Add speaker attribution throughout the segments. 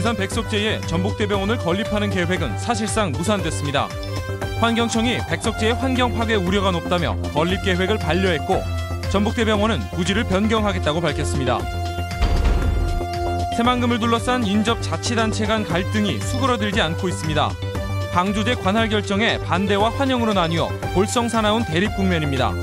Speaker 1: 군산 백석제에 전북대병원을 건립하는 계획은 사실상 무산됐습니다. 환경청이 백석제의 환경 파괴 우려가 높다며 건립 계획을 반려했고 전북대병원은 부지를 변경하겠다고 밝혔습니다. 새만금을 둘러싼 인접 자치단체 간 갈등이 수그러들지 않고 있습니다. 방주제 관할 결정에 반대와 환영으로 나뉘어 볼성사나운 대립 국면입니다.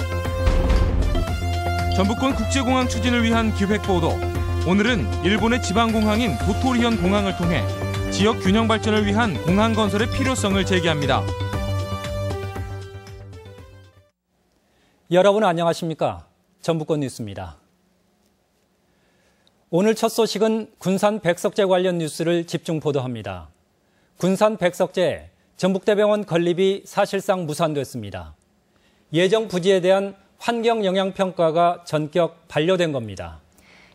Speaker 1: 전북군 국제공항 추진을 위한 기획보도. 오늘은 일본의 지방공항인 도토리현 공항을 통해 지역 균형 발전을 위한 공항 건설의 필요성을 제기합니다.
Speaker 2: 여러분 안녕하십니까? 전북권 뉴스입니다. 오늘 첫 소식은 군산 백석제 관련 뉴스를 집중 보도합니다. 군산 백석제 전북대병원 건립이 사실상 무산됐습니다. 예정 부지에 대한 환경 영향 평가가 전격 반려된 겁니다.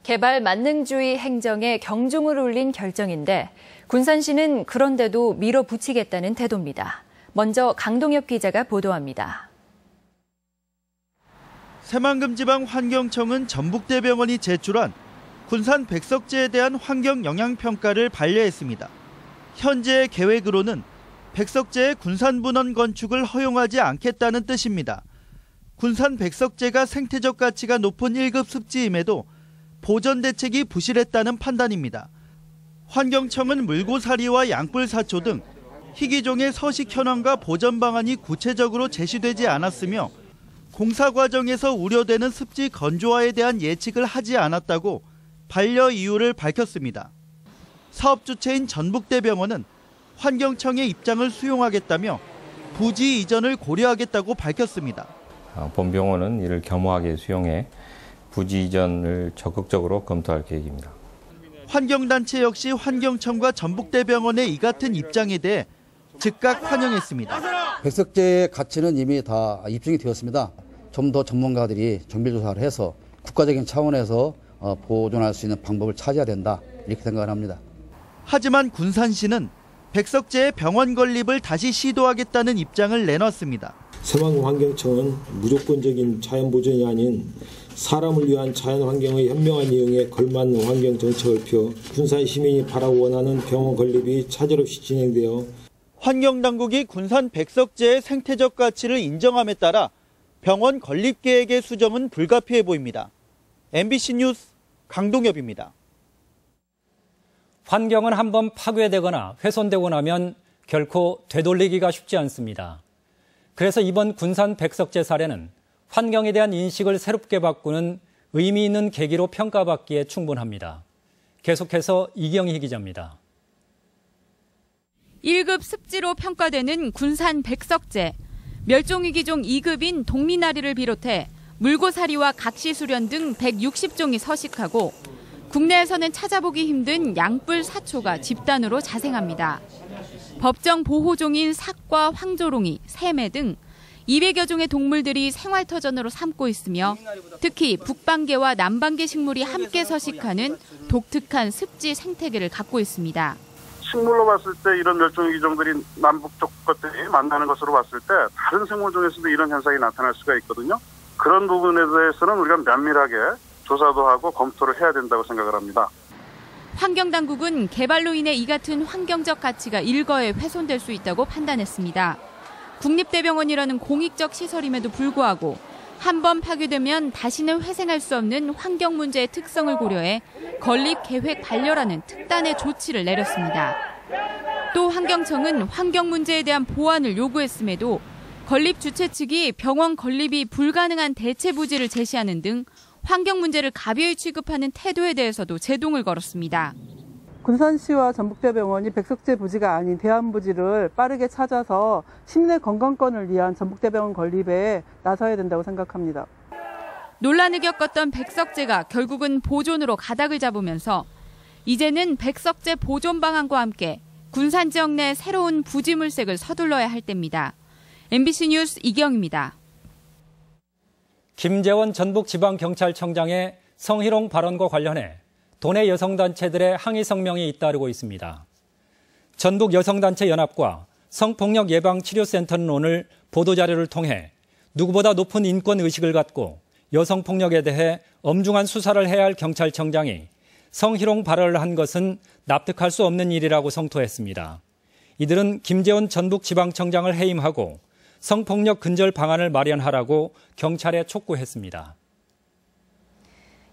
Speaker 3: 개발 만능주의 행정에 경중을 울린 결정인데 군산시는 그런데도 밀어붙이겠다는 태도입니다. 먼저 강동엽 기자가 보도합니다.
Speaker 4: 새만금지방환경청은 전북대병원이 제출한 군산 백석제에 대한 환경 영향 평가를 반려했습니다. 현재의 계획으로는 백석제의 군산분원 건축을 허용하지 않겠다는 뜻입니다. 군산 백석제가 생태적 가치가 높은 1급 습지임에도 보전 대책이 부실했다는 판단입니다. 환경청은 물고사리와 양뿔사초 등 희귀종의 서식 현황과 보전 방안이 구체적으로 제시되지 않았으며 공사 과정에서 우려되는 습지 건조화에 대한 예측을 하지 않았다고 반려 이유를 밝혔습니다. 사업 주체인 전북대병원은 환경청의 입장을 수용하겠다며 부지 이전을 고려하겠다고 밝혔습니다.
Speaker 5: 본 병원은 이를 겸허하게 수용해 부지 이전을 적극적으로 검토할 계획입니다.
Speaker 4: 환경단체 역시 환경청과 전북대병원의 이 같은 입장에 대해 즉각 환영했습니다.
Speaker 6: 백석제의 가치는 이미 다 입증이 되었습니다. 좀 더 전문가들이 정밀조사를 해서 국가적인 차원에서 보존할 수 있는 방법을 찾아야 된다 이렇게 생각을 합니다.
Speaker 4: 하지만 군산시는 백석제의 병원 건립을 다시 시도하겠다는 입장을 내놨습니다.
Speaker 7: 새만금 환경청은 무조건적인 자연 보존이 아닌 사람을 위한 자연 환경의 현명한 이용에 걸맞는 환경 정책을 펴 군산 시민이 바라고 원하는 병원 건립이 차질 없이 진행되어
Speaker 4: 환경당국이 군산 백석제의 생태적 가치를 인정함에 따라 병원 건립 계획의 수정은 불가피해 보입니다. MBC 뉴스 강동엽입니다.
Speaker 2: 환경은 한번 파괴되거나 훼손되고 나면 결코 되돌리기가 쉽지 않습니다. 그래서 이번 군산 백석제 사례는 환경에 대한 인식을 새롭게 바꾸는 의미 있는 계기로 평가받기에 충분합니다. 계속해서 이경희 기자입니다.
Speaker 8: 1급 습지로 평가되는 군산 백석제. 멸종위기종 2급인 동미나리를 비롯해 물고사리와 각시수련 등 160종이 서식하고 국내에서는 찾아보기 힘든 양뿔 사초가 집단으로 자생합니다. 법정 보호종인 삭과 황조롱이, 새매 등 200여 종의 동물들이 생활터전으로 삼고 있으며 특히 북방계와 남방계 식물이 함께 서식하는 독특한 습지 생태계를 갖고 있습니다.
Speaker 9: 식물로 봤을 때 이런 멸종위기종들이 남북쪽 것들이 만나는 것으로 봤을 때 다른 생물 중에서도 이런 현상이 나타날 수가 있거든요. 그런 부분에 대해서는 우리가 면밀하게 조사도 하고 검토를 해야 된다고 생각을 합니다.
Speaker 8: 환경당국은 개발로 인해 이 같은 환경적 가치가 일거에 훼손될 수 있다고 판단했습니다. 국립대병원이라는 공익적 시설임에도 불구하고 한번 파괴되면 다시는 회생할 수 없는 환경 문제의 특성을 고려해 건립 계획 반려라는 특단의 조치를 내렸습니다. 또 환경청은 환경 문제에 대한 보완을 요구했음에도 건립 주최 측이 병원 건립이 불가능한 대체 부지를 제시하는 등 환경 문제를 가벼이 취급하는 태도에 대해서도 제동을 걸었습니다.
Speaker 10: 군산시와 전북대병원이 백석제 부지가 아닌 대안부지를 빠르게 찾아서 시민의 건강권을 위한 전북대병원 건립에 나서야 된다고 생각합니다.
Speaker 8: 논란을 겪었던 백석제가 결국은 보존으로 가닥을 잡으면서 이제는 백석제 보존 방안과 함께 군산 지역 내 새로운 부지 물색을 서둘러야 할 때입니다. MBC 뉴스 이경입니다.
Speaker 2: 김재원 전북지방경찰청장의 성희롱 발언과 관련해 도내 여성단체들의 항의 성명이 잇따르고 있습니다. 전북여성단체연합과 성폭력예방치료센터는 오늘 보도자료를 통해 누구보다 높은 인권의식을 갖고 여성폭력에 대해 엄중한 수사를 해야 할 경찰청장이 성희롱 발언을 한 것은 납득할 수 없는 일이라고 성토했습니다. 이들은 김재원 전북지방청장을 해임하고 성폭력 근절 방안을 마련하라고 경찰에 촉구했습니다.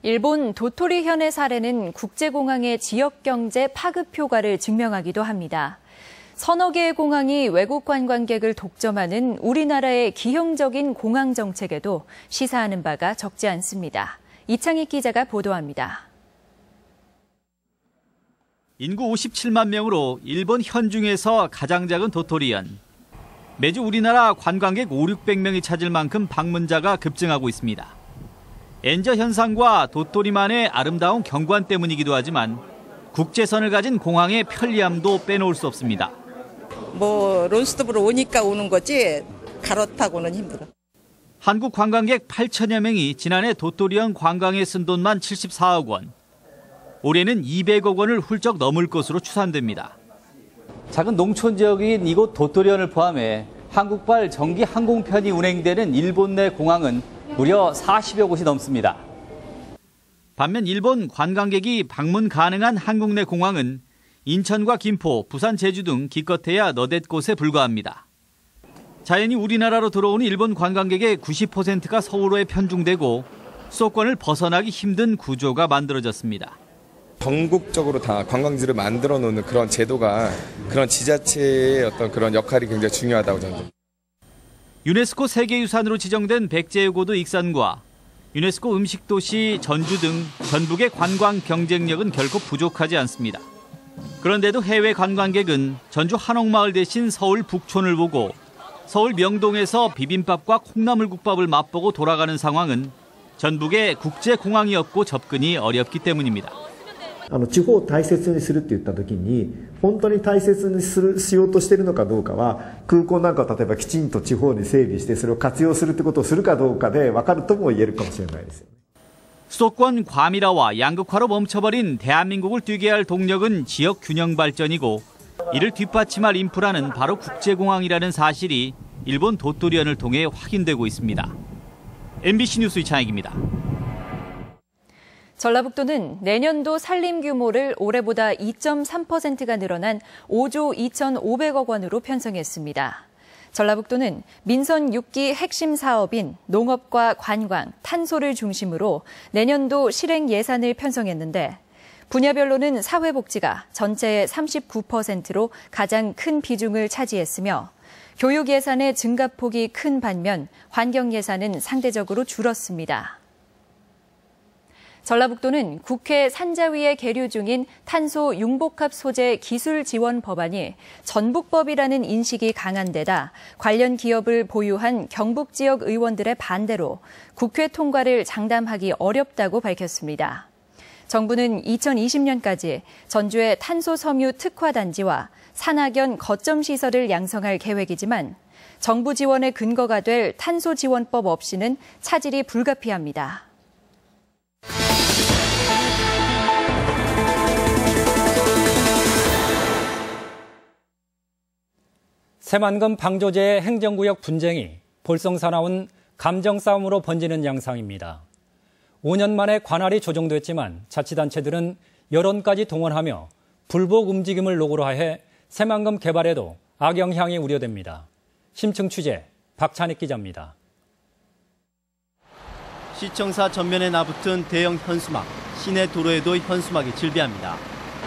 Speaker 3: 일본 도토리현의 사례는 국제공항의 지역경제 파급 효과를 증명하기도 합니다. 서너 개의 공항이 외국 관광객을 독점하는 우리나라의 기형적인 공항 정책에도 시사하는 바가 적지 않습니다. 이창익 기자가 보도합니다.
Speaker 11: 인구 57만 명으로 일본 현중에서 가장 작은 도토리현. 매주 우리나라 관광객 500~600명이 찾을 만큼 방문자가 급증하고 있습니다. 엔저 현상과 도토리만의 아름다운 경관 때문이기도 하지만 국제선을 가진 공항의 편리함도 빼놓을 수 없습니다.
Speaker 12: 론스톱으로 오니까 오는 거지 갈아타고는 힘들어.
Speaker 11: 한국 관광객 8천여 명이 지난해 도토리현 관광에 쓴 돈만 74억 원. 올해는 200억 원을 훌쩍 넘을 것으로 추산됩니다.
Speaker 13: 작은 농촌 지역인 이곳 도토리현을 포함해 한국발 정기 항공편이 운행되는 일본 내 공항은 무려 40여 곳이 넘습니다.
Speaker 11: 반면 일본 관광객이 방문 가능한 한국 내 공항은 인천과 김포, 부산, 제주 등 기껏해야 너댓 곳에 불과합니다. 자연히 우리나라로 들어오는 일본 관광객의 90%가 서울로에 편중되고 수도권을 벗어나기 힘든 구조가 만들어졌습니다.
Speaker 14: 전국적으로 다 관광지를 만들어 놓는 그런 제도가 그런 지자체의 어떤 그런 역할이 굉장히 중요하다고 저는 봅니다.
Speaker 11: 유네스코 세계유산으로 지정된 백제유고도 익산과 유네스코 음식도시 전주 등 전북의 관광 경쟁력은 결코 부족하지 않습니다. 그런데도 해외 관광객은 전주 한옥마을 대신 서울 북촌을 보고 서울 명동에서 비빔밥과 콩나물국밥을 맛보고 돌아가는 상황은 전북에 국제공항이 없고 접근이 어렵기 때문입니다.
Speaker 15: 地方を大切にするって言った時に本当に大切にしようとしているのかどうかは空港なんかを例えばきちんと地方に整備してそれを活用するってことをするかどうかで分かるとも言えるかもしれないですよ。
Speaker 11: 수도권 과밀화와 양극화로 멈춰버린 대한민국을 뛰게 할 동력은 지역 균형 발전이고 이를 뒷받침할 인프라는 바로 국제공항이라는 사실이 일본 도토리현을 통해 확인되고 있습니다. MBC 뉴스 이창익입니다.
Speaker 3: 전라북도는 내년도 산림 규모를 올해보다 2.3%가 늘어난 5조 2,500억 원으로 편성했습니다. 전라북도는 민선 6기 핵심 사업인 농업과 관광, 탄소를 중심으로 내년도 실행 예산을 편성했는데 분야별로는 사회복지가 전체의 39%로 가장 큰 비중을 차지했으며 교육 예산의 증가폭이 큰 반면 환경 예산은 상대적으로 줄었습니다. 전라북도는 국회 산자위에 계류 중인 탄소 융복합 소재 기술 지원 법안이 전북법이라는 인식이 강한 데다 관련 기업을 보유한 경북 지역 의원들의 반대로 국회 통과를 장담하기 어렵다고 밝혔습니다. 정부는 2020년까지 전주의 탄소 섬유 특화 단지와 산학연 거점 시설을 양성할 계획이지만 정부 지원의 근거가 될 탄소 지원법 없이는 차질이 불가피합니다.
Speaker 2: 새만금 방조제의 행정구역 분쟁이 볼썽사나운 감정 싸움으로 번지는 양상입니다. 5년 만에 관할이 조정됐지만 자치단체들은 여론까지 동원하며 불복 움직임을 노고로 해 새만금 개발에도 악영향이 우려됩니다. 심층 취재 박찬익 기자입니다.
Speaker 16: 시청사 전면에 나붙은 대형 현수막, 시내 도로에도 현수막이 질비합니다.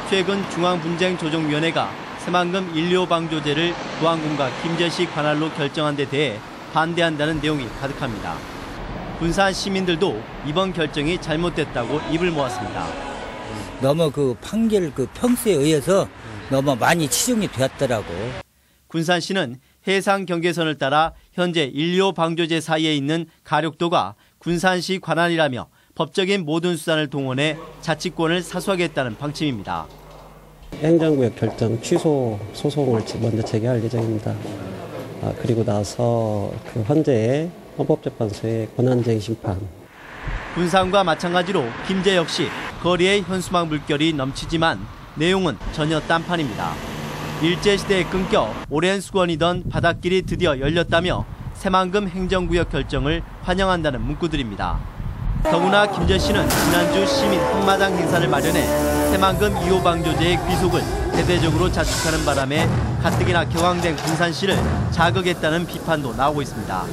Speaker 16: 최근 중앙분쟁조정위원회가 새만금 1호 방조제를 도안군과 김제시 관할로 결정한 데 대해 반대한다는 내용이 가득합니다. 군산 시민들도 이번 결정이 잘못됐다고 입을 모았습니다.
Speaker 17: 너무 판결 평수에 의해서 너무 많이 치중이 되었더라고.
Speaker 16: 군산시는 해상 경계선을 따라 현재 1호 방조제 사이에 있는 가력도가 군산시 관할이라며 법적인 모든 수단을 동원해 자치권을 사수하겠다는 방침입니다.
Speaker 18: 행정구역 결정 취소 소송을 먼저 제기할 예정입니다. 그리고 나서 헌재의 헌법재판소의 권한쟁의 심판.
Speaker 16: 군산과 마찬가지로 김제 역시 거리에 현수막 물결이 넘치지만 내용은 전혀 딴판입니다. 일제시대에 끊겨 오랜 수건이던 바닷길이 드디어 열렸다며 새만금 행정구역 결정을 환영한다는 문구들입니다. 더구나 김 전 씨는 지난주 시민 한마당 행사를 마련해 새만금 2호 방조제의 귀속을 대대적으로 자축하는 바람에 가뜩이나 격앙된 군산시를 자극했다는 비판도 나오고 있습니다.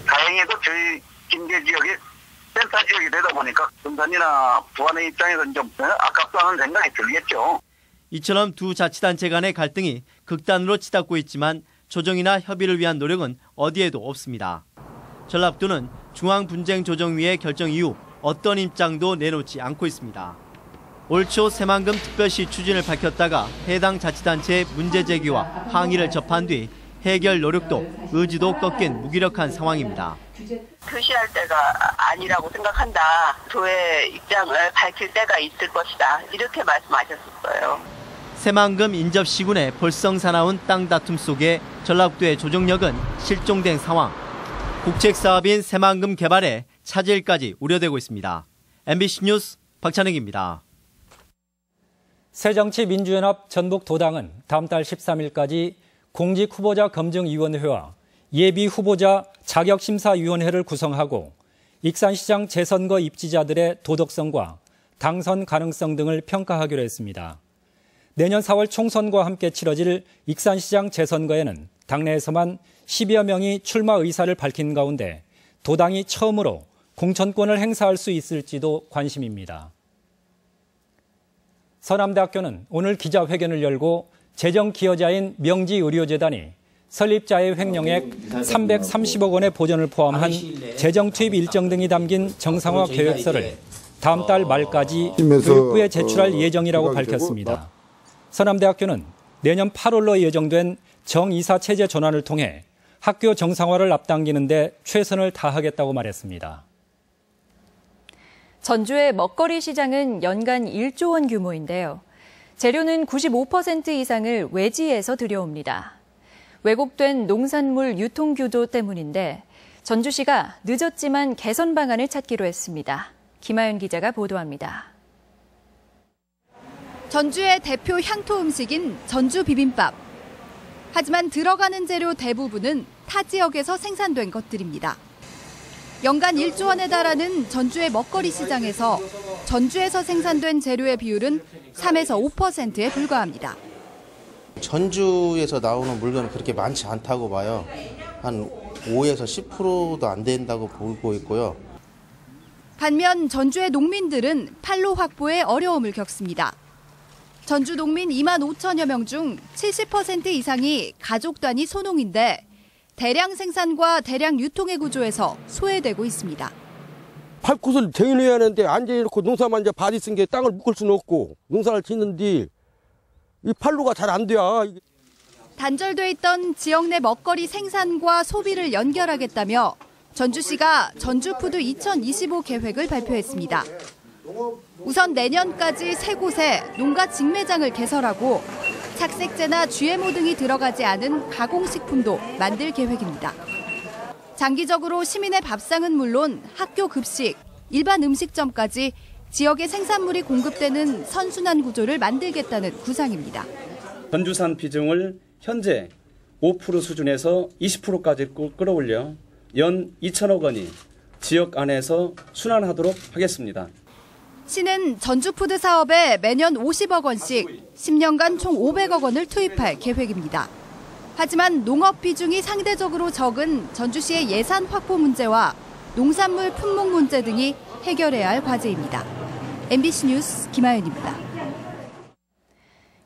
Speaker 19: 다행히도 저희 김제 지역이 센터 지역이 되다 보니까 군산이나 부안의 입장에서는 좀 아깝다 하는 생각이 들겠죠.
Speaker 16: 이처럼 두 자치단체 간의 갈등이 극단으로 치닫고 있지만 조정이나 협의를 위한 노력은 어디에도 없습니다. 전라북도는 중앙분쟁조정위의 결정 이후 어떤 입장도 내놓지 않고 있습니다. 올 초 새만금 특별시 추진을 밝혔다가 해당 자치단체의 문제 제기와 항의를 접한 뒤 해결 노력도 의지도 꺾인 무기력한 상황입니다.
Speaker 20: 표시할 때가 아니라고 생각한다. 도의 입장을 밝힐 때가 있을 것이다. 이렇게 말씀하셨었어요.
Speaker 16: 새만금 인접시군의 볼썽사나운 땅 다툼 속에 전라북도의 조정력은 실종된 상황. 국책사업인 새만금 개발에 차질까지 우려되고 있습니다. MBC 뉴스 박찬익입니다.
Speaker 2: 새정치민주연합 전북도당은 다음 달 13일까지 공직후보자 검증위원회와 예비후보자 자격심사위원회를 구성하고 익산시장 재선거 입지자들의 도덕성과 당선 가능성 등을 평가하기로 했습니다. 내년 4월 총선과 함께 치러질 익산시장 재선거에는 당내에서만 10여 명이 출마 의사를 밝힌 가운데 도당이 처음으로 공천권을 행사할 수 있을지도 관심입니다. 서남대학교는 오늘 기자회견을 열고 재정기여자인 명지의료재단이 설립자의 횡령액 330억 원의 보전을 포함한 재정 투입 일정 등이 담긴 정상화 계획서를 다음 달 말까지 교육부에 제출할 예정이라고 밝혔습니다. 서남대학교는 내년 8월로 예정된 정이사 체제 전환을 통해 학교 정상화를 앞당기는 데 최선을 다하겠다고 말했습니다.
Speaker 3: 전주의 먹거리 시장은 연간 1조 원 규모인데요. 재료는 95% 이상을 외지에서 들여옵니다. 왜곡된 농산물 유통 규도 때문인데 전주시가 늦었지만 개선 방안을 찾기로 했습니다. 김하연 기자가 보도합니다.
Speaker 21: 전주의 대표 향토 음식인 전주 비빔밥. 하지만 들어가는 재료 대부분은 타 지역에서 생산된 것들입니다. 연간 1조 원에 달하는 전주의 먹거리 시장에서 전주에서 생산된 재료의 비율은 3에서 5%에 불과합니다.
Speaker 22: 전주에서 나오는 물건은 그렇게 많지 않다고 봐요. 한 5에서 10%도 안 된다고 보고 있고요.
Speaker 21: 반면 전주의 농민들은 판로 확보에 어려움을 겪습니다. 전주 농민 2만 5천여 명 중 70% 이상이 가족 단위 소농인데 대량 생산과 대량 유통의 구조에서 소외되고 있습니다.
Speaker 23: 팔굿을 정인해야 하는데 앉아놓고 농사만 이제 바지 쓴 게 땅을 묶을 수는 없고 농사를 짓는데 이 판로가 잘 안 돼요.
Speaker 21: 단절돼 있던 지역 내 먹거리 생산과 소비를 연결하겠다며 전주시가 전주푸드 2025 계획을 발표했습니다. 우선 내년까지 3곳에 농가 직매장을 개설하고 착색제나 GMO 등이 들어가지 않은 가공식품도 만들 계획입니다. 장기적으로 시민의 밥상은 물론 학교 급식, 일반 음식점까지 지역의 생산물이 공급되는 선순환 구조를 만들겠다는 구상입니다.
Speaker 24: 전주산 비중을 현재 5% 수준에서 20%까지 끌어올려 연 2천억 원이 지역 안에서 순환하도록 하겠습니다.
Speaker 21: 시는 전주푸드 사업에 매년 50억 원씩 10년간 총 500억 원을 투입할 계획입니다. 하지만 농업 비중이 상대적으로 적은 전주시의 예산 확보 문제와 농산물 품목 문제 등이 해결해야 할 과제입니다. MBC 뉴스 김하연입니다.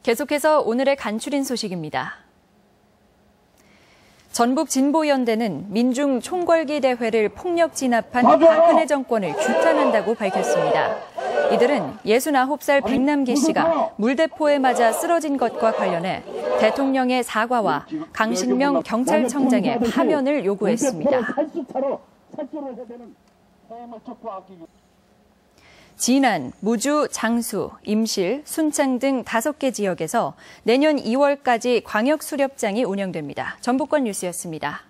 Speaker 3: 계속해서 오늘의 간추린 소식입니다. 전북진보연대는 민중 총궐기 대회를 폭력 진압한 박근혜 정권을 규탄한다고 밝혔습니다. 이들은 69살 백남기 씨가 물대포에 맞아 쓰러진 것과 관련해 대통령의 사과와 강신명 경찰청장의 파면을 요구했습니다. 진안, 무주, 장수, 임실, 순창 등 5개 지역에서 내년 2월까지 광역수렵장이 운영됩니다. 전북권 뉴스였습니다.